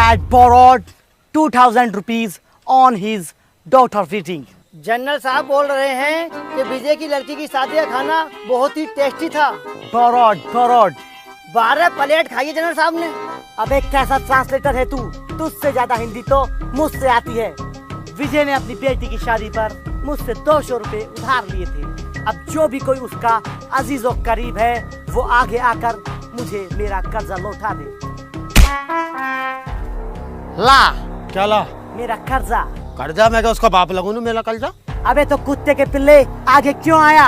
had borrowed 2000 rupees on his daughter wedding. General साहब बोल रहे हैं कि विजय की लड़की की शादी का खाना बहुत ही टेस्टी था। Borrowed. 12 प्लेट खाई जनरल साहब ने। अबे कैसा ट्रांसलेटर है तू? तुझसे ज्यादा हिंदी तो मुझसे आती है। विजय ने अपनी बेटी की शादी पर मुझसे 200 रुपए उधार लिए थे। अब जो भी कोई उसका अजीज और करीब है वो आगे आकर मुझे मेरा कर्जा लौटा दे। ला क्या ला? मेरा कर्जा। कर्जा? मैं क्या उसका बाप लगूं ना मेरा कर्जा? अबे तो कुत्ते के पिल्ले आगे क्यों आया?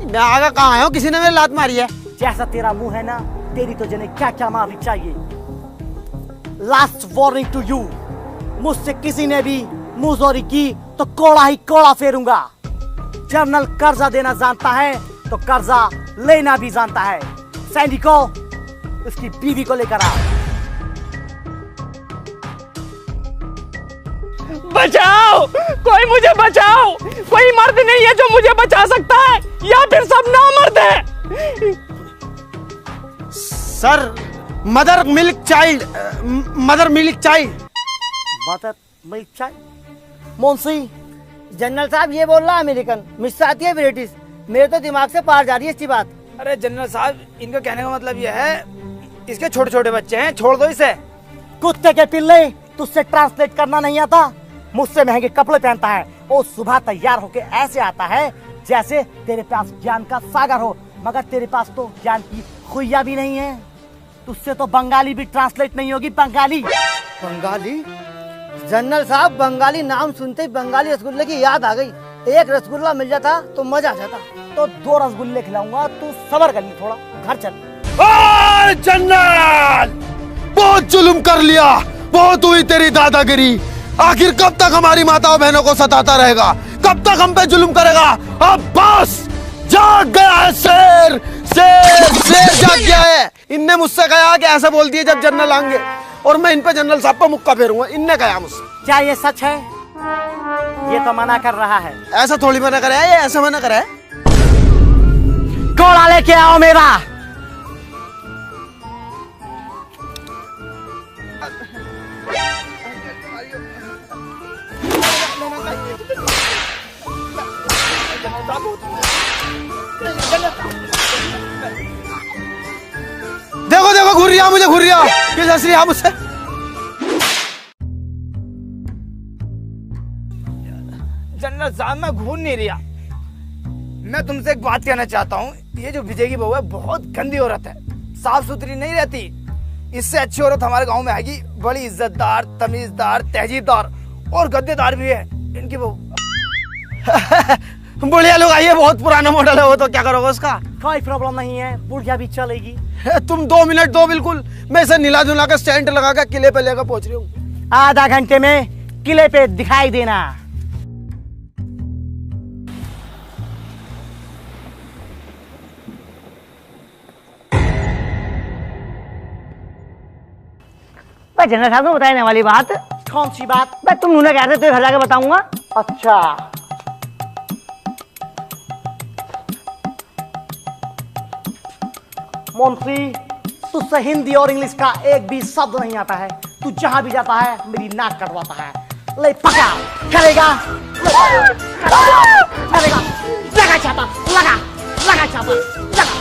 मैं आगे कहाँ आया हूँ? किसी ने मेरी लात मारी है। जैसा तेरा मुंह है ना, तेरी तो जने क्या क्या मारनी चाहिए। लास्ट वार्निंग टू यू, मुझसे किसी ने भी मुंहजोरी की तो कोड़ा ही कोड़ा फेरूंगा। जनरल कर्जा देना जानता है तो कर्जा लेना भी जानता है। सैनिको, उसकी बीवी को लेकर आ। बचाओ, कोई मुझे बचाओ। कोई मर्द नहीं है जो मुझे बचा सकता है, या फिर सब नामर्द है। Sir, mother milk child. Mother milk child. Munshi, general साहब ये बोल रहा है अमेरिकन, मुझसे आती है ब्रिटिश। मेरे तो दिमाग से पार जा रही है इसकी बात। अरे जनरल साहब, इनका कहने का मतलब यह है, इसके छोटे छोटे बच्चे हैं, छोड़ दो इसे। कुत्ते के पिल्ले, तुझसे ट्रांसलेट करना नहीं आता? मुझसे महंगे कपड़े पहनता है और सुबह तैयार होके ऐसे आता है जैसे तेरे पास ज्ञान का सागर हो, मगर तेरे पास तो ज्ञान की खुइया भी नहीं है। तुझसे तो बंगाली भी ट्रांसलेट नहीं होगी। बंगाली? जनरल साहब, बंगाली नाम सुनते ही बंगाली रसगुल्ले की याद आ गई। एक रसगुल्ला मिल जाता तो मजा आ जाता। तो 2 रसगुल्ले खिलाऊंगा, तू सबर कर ली थोड़ा, घर चल। जनरल, बहुत जुल्म कर लिया, बहुत हुई तेरी दादागिरी। आखिर कब तक हमारी माताओं बहनों को सताता रहेगा? कब तक हम पे जुल्म करेगा? अब बस, जाग गया है शेर। शेर जाग गया है। इनने मुझसे कहा कि ऐसा बोल दिए जब जनरल आएंगे, और मैं इन पे जनरल साहब पर मुक्का फेरूंगा। इनने कहा मुझसे। क्या ये सच है? ये तो मना कर रहा है। ऐसा थोड़ी मना करे है, ये ऐसा मना करे है। कोड़ा लेके आओ मेरा। देखो देखो, घूर रहा मुझे, घूर रहा। किस हंसी है मुझसे? जनरल साहब, मैं घूर नहीं रहा। मैं तुमसे एक बात कहना चाहता हूँ। ये जो विजय की बहू है, बहुत गंदी औरत है, साफ सुथरी नहीं रहती। इससे अच्छी औरत हमारे गांव में आएगी, बड़ी इज्जतदार, तमीजदार, तहजीबदार और गद्देदार भी है इनकी बहू। बुढ़िया लोग आइए, बहुत पुराना मॉडल है वो, तो क्या करोगे उसका? कोई प्रॉब्लम नहीं है, बुढ़िया भी चलेगी। तुम 2 मिनट दो, बिल्कुल। मैं इसे नीला धुला कर स्टैंड लगा कर किले पे लेकर पहुंच रही हूँ। आधा घंटे में किले पे दिखाई देना। जनरल साहब को बताने वाली बात। कौन सी बात? मैं तुम उन्हें कहते तो घर जाके बताऊंगा। अच्छा, मुंशी, तुझसे हिंदी और इंग्लिश का एक भी शब्द नहीं आता है। तू जहां भी जाता है मेरी नाक कटवाता है। ले पका, करेगा, लगा छापा, लगा छापा, लगा।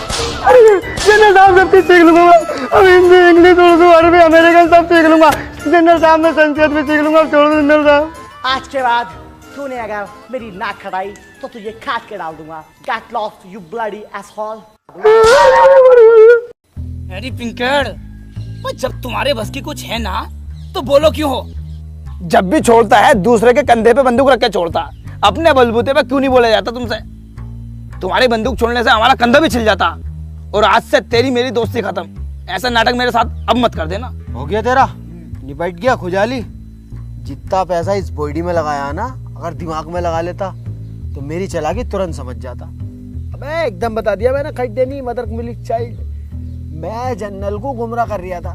जनरल साहब, सब कुछ सीख लूंगा। अब हिंदी, इंग्लिश, उर्दू, अरबी, अमेरिकन सब सीख लूंगा। जनरल साहब, मैं संस्कृत भी सीख लूंगा। छोड़ दो जनरल साहब। आज के बाद तूने अगर मेरी नाक खटाई तो तुझे काट के डाल दूंगा। Get lost, you bloody asshole। अरे पिंकड़, जब तुम्हारे बस की कुछ है ना तो बोलो क्यों हो। जब भी छोड़ता है दूसरे के कंधे पे बंदूक रख के छोड़ता, अपने बलबूते पे क्यों नहीं बोला जाता तुमसे? तुम्हारी बंदूक छोड़ने से हमारा कंधा भी छिल जाता। और आज से तेरी मेरी दोस्ती खत्म। ऐसा नाटक मेरे साथ अब मत कर देना। हो गया तेरा, निपट गया खुजाली। जितना पैसा इस बॉडी में लगाया ना, अगर दिमाग में लगा लेता तो मेरी चालाकी तुरंत समझ जाता। अबे एकदम बता दिया मैंने, खरीदे नहीं मदर मिल्क चाइल्ड। मैं जनरल को गुमराह कर रहा था,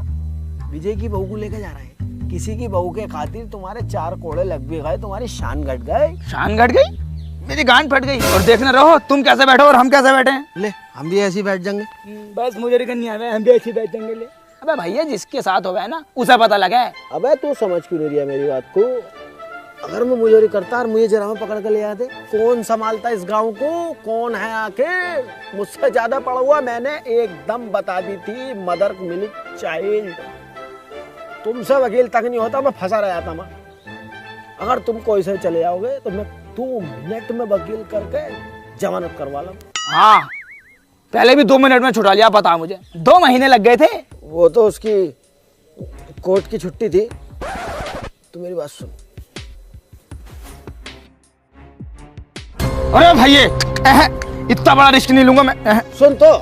विजय की बहू को लेकर जा रहा है। किसी की बहू के खातिर तुम्हारे 4 कोड़े लग भी गए, तुम्हारी शान घट गए। शान घट गई? मेरी गांड फट गई। और देखना रहो तुम कैसे बैठो और हम कैसे बैठे हैं। ले, हम भी ऐसे ही बैठ जाएंगे। बस मुझे नहीं आवे, हम भी ऐसे ही बैठ जाएंगे। ले अबे भैया जिसके साथ हो गया ना उसे पता लगा है। अबे तू समझ क्यों नहीं रहा मेरी बात को? अगर मैं मुझे करता और मुझे जरा में पकड़ कर ले आते, कौन संभालता इस गांव को? कौन है आखिर? मुझसे ज्यादा पढ़ा हुआ, मैंने एकदम बता दी थी, मदर मिल्क चाइल्ड। तुमसे वकील तक नहीं होता, मैं फंसा रह जाता। मैं अगर तुम कोई से चले जाओगे तो मैं 2 मिनट में वकील करके जमानत करवा लूं। हाँ पहले भी 2 मिनट में छुड़ा लिया, पता मुझे 2 महीने लग गए थे। वो तो उसकी कोर्ट की छुट्टी थी। तू मेरी बात सुन। अरे भैया इतना बड़ा रिस्क नहीं लूंगा मैं। सुन तो